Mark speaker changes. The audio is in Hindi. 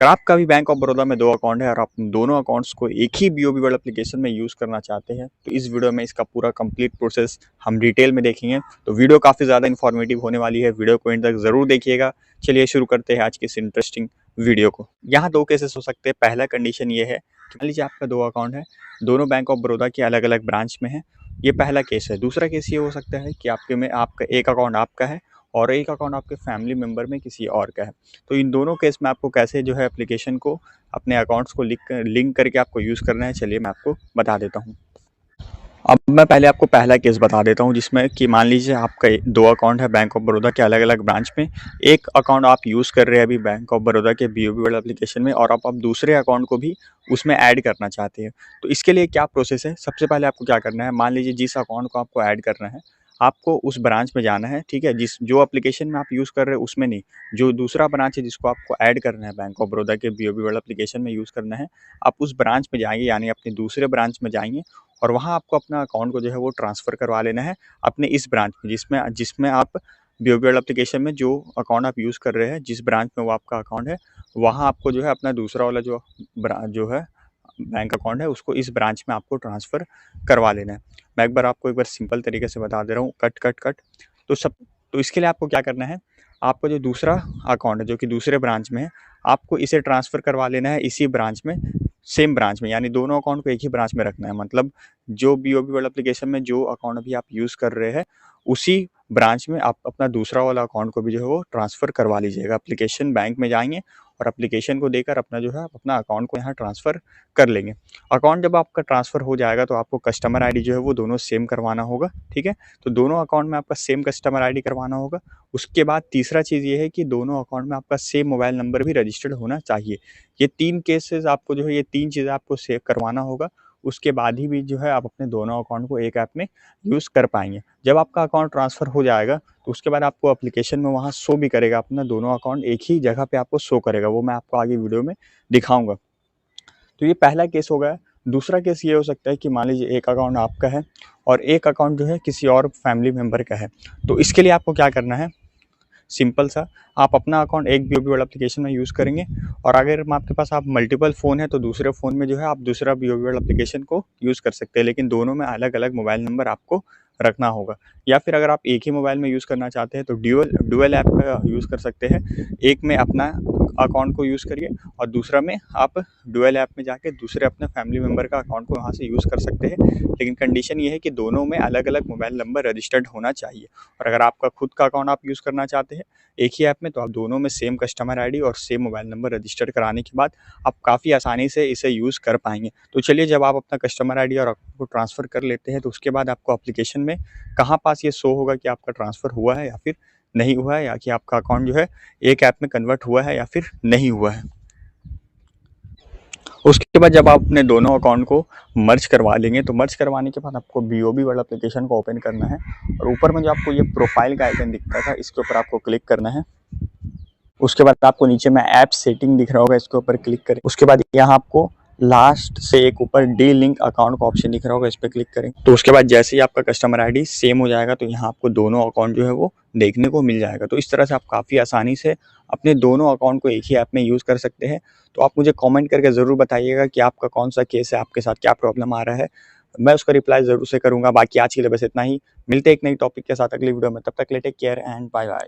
Speaker 1: अगर आपका भी बैंक ऑफ बड़ौदा में 2 अकाउंट है और आप दोनों अकाउंट्स को एक ही बीओबी वर्ल्ड एप्लीकेशन में यूज़ करना चाहते हैं, तो इस वीडियो में इसका पूरा कंप्लीट प्रोसेस हम डिटेल में देखेंगे। तो वीडियो काफ़ी ज़्यादा इन्फॉर्मेटिव होने वाली है, वीडियो को एंड तक ज़रूर देखिएगा। चलिए शुरू करते हैं आज की इस इंटरेस्टिंग वीडियो को। यहाँ 2 केसेस हो सकते हैं। पहला कंडीशन ये है कि मान लीजिए आपका 2 अकाउंट है, दोनों बैंक ऑफ बड़ौदा के अलग-अलग ब्रांच में है। ये पहला केस है। दूसरा केस ये हो सकता है कि आपका एक अकाउंट आपका है और एक अकाउंट आपके फैमिली मेंबर में किसी और का है। तो इन दोनों केस में आपको कैसे जो है एप्लीकेशन को अपने अकाउंट्स को लिंक करके आपको यूज़ करना है, चलिए मैं आपको बता देता हूँ। अब मैं पहले आपको पहला केस बता देता हूँ, जिसमें कि मान लीजिए आपका 2 अकाउंट है बैंक ऑफ बड़ौदा के अलग-अलग ब्रांच में। एक अकाउंट आप यूज़ कर रहे हैं अभी बैंक ऑफ बड़ौदा के बीओबी वर्ल्ड एप्लीकेशन में और आप दूसरे अकाउंट को भी उसमें ऐड करना चाहते हैं। तो इसके लिए क्या प्रोसेस है? सबसे पहले आपको क्या करना है, मान लीजिए जिस अकाउंट को आपको ऐड करना है, आपको उस ब्रांच में जाना है, ठीक है? जो एप्लीकेशन में आप यूज़ कर रहे हैं उसमें नहीं, जो दूसरा ब्रांच है जिसको आपको ऐड करना है बैंक ऑफ बड़ौदा के बीओबी वर्ल्ड एप्लीकेशन में यूज़ करना है, आप उस ब्रांच में जाएँगे, यानी अपने दूसरे ब्रांच में जाएँगे और वहाँ आपको अपना अकाउंट को जो है वो ट्रांसफ़र करवा लेना है अपने इस ब्रांच में, जिसमें जिसमें आप बीओबी वर्ल्ड एप्लीकेशन में जो अकाउंट आप यूज़ कर रहे हैं, जिस ब्रांच में वो आपका अकाउंट है, वहाँ आपको जो है अपना दूसरा वाला जो है बैंक अकाउंट है, उसको इस ब्रांच में आपको ट्रांसफ़र करवा लेना है। मैं एक बार सिंपल तरीके से बता दे रहा हूँ, कट। तो सब तो इसके लिए आपको क्या करना है, आपका जो दूसरा अकाउंट है जो कि दूसरे ब्रांच में है, आपको इसे ट्रांसफ़र करवा लेना है इसी ब्रांच में, सेम ब्रांच में, यानी दोनों अकाउंट को एक ही ब्रांच में रखना है। मतलब जो बीओबी वर्ल्ड एप्लीकेशन में जो अकाउंट अभी आप यूज़ कर रहे हैं, उसी ब्रांच में आप अपना दूसरा वाला अकाउंट को भी जो है वो ट्रांसफ़र करवा लीजिएगा। एप्लीकेशन बैंक में जाएँगे और एप्लीकेशन को देकर अपना जो है आप अपना अकाउंट को यहाँ ट्रांसफ़र कर लेंगे। अकाउंट जब आपका ट्रांसफ़र हो जाएगा तो आपको कस्टमर आईडी जो है वो दोनों सेम करवाना होगा, ठीक है? तो दोनों अकाउंट में आपका सेम कस्टमर आईडी करवाना होगा। उसके बाद तीसरा चीज़ ये है कि दोनों अकाउंट में आपका सेम मोबाइल नंबर भी रजिस्टर्ड होना चाहिए। ये 3 केसेज़ आपको जो है, ये 3 चीज़ें आपको सेव करवाना होगा। उसके बाद ही भी जो है आप अपने दोनों अकाउंट को एक ऐप में यूज़ कर पाएँगे। जब आपका अकाउंट ट्रांसफ़र हो जाएगा तो उसके बाद आपको एप्लीकेशन में वहाँ शो भी करेगा, अपना दोनों अकाउंट एक ही जगह पे आपको शो करेगा, वो मैं आपको आगे वीडियो में दिखाऊँगा। तो ये पहला केस हो गया। दूसरा केस ये हो सकता है कि मान लीजिए एक अकाउंट आपका है और एक अकाउंट जो है किसी और फैमिली मेंबर का है। तो इसके लिए आपको क्या करना है, सिंपल सा, आप अपना अकाउंट एक बीओबी वर्ल्ड एप्लीकेशन में यूज़ करेंगे और अगर आपके पास आप मल्टीपल फ़ोन है तो दूसरे फ़ोन में जो है आप दूसरा बीओबी वर्ल्ड एप्लीकेशन को यूज़ कर सकते हैं, लेकिन दोनों में अलग-अलग मोबाइल नंबर आपको रखना होगा। या फिर अगर आप एक ही मोबाइल में यूज़ करना चाहते हैं तो ड्यूअल ऐप का यूज़ कर सकते हैं। एक में अपना अकाउंट को यूज़ करिए और दूसरा में आप ड्यूअल ऐप में जाके दूसरे अपने फैमिली मेंबर का अकाउंट को वहाँ से यूज़ कर सकते हैं। लेकिन कंडीशन ये है कि दोनों में अलग-अलग मोबाइल नंबर रजिस्टर्ड होना चाहिए। और अगर आपका खुद का अकाउंट आप यूज़ करना चाहते हैं एक ही ऐप में, तो आप दोनों में सेम कस्टमर आईडी और सेम मोबाइल नंबर रजिस्टर कराने के बाद आप काफ़ी आसानी से इसे यूज़ कर पाएँगे। तो चलिए, जब आप अपना कस्टमर आईडी और अकाउंट को ट्रांसफ़र कर लेते हैं तो उसके बाद आपको एप्लीकेशन में कहाँ पास ये शो होगा कि आपका ट्रांसफ़र हुआ है या फिर नहीं हुआ है, या कि आपका अकाउंट जो है एक ऐप में कन्वर्ट हुआ है या फिर नहीं हुआ है। उसके बाद जब आप अपने दोनों अकाउंट को मर्ज करवा लेंगे तो मर्ज करवाने के बाद आपको बीओबी वर्ल्ड एप्लीकेशन को ओपन करना है और ऊपर में जो आपको ये प्रोफाइल का आइकन दिखता था, इसके ऊपर आपको क्लिक करना है। उसके बाद आपको नीचे में ऐप सेटिंग दिख रहा होगा, इसके ऊपर क्लिक करें। उसके बाद यहाँ आपको लास्ट से एक ऊपर डी लिंक अकाउंट का ऑप्शन दिख रहा होगा, इस पर क्लिक करें। तो उसके बाद जैसे ही आपका कस्टमर आईडी सेम हो जाएगा तो यहाँ आपको दोनों अकाउंट जो है वो देखने को मिल जाएगा। तो इस तरह से आप काफ़ी आसानी से अपने दोनों अकाउंट को एक ही ऐप में यूज़ कर सकते हैं। तो आप मुझे कमेंट करके ज़रूर बताइएगा कि आपका कौन सा केस है, आपके साथ क्या प्रॉब्लम आ रहा है। मैं उसका रिप्लाई ज़रूर से करूँगा। बाकी आज के लिए बस इतना ही। मिलते हैं एक नई टॉपिक के साथ अगली वीडियो में। तब तक के लिए take care and bye bye.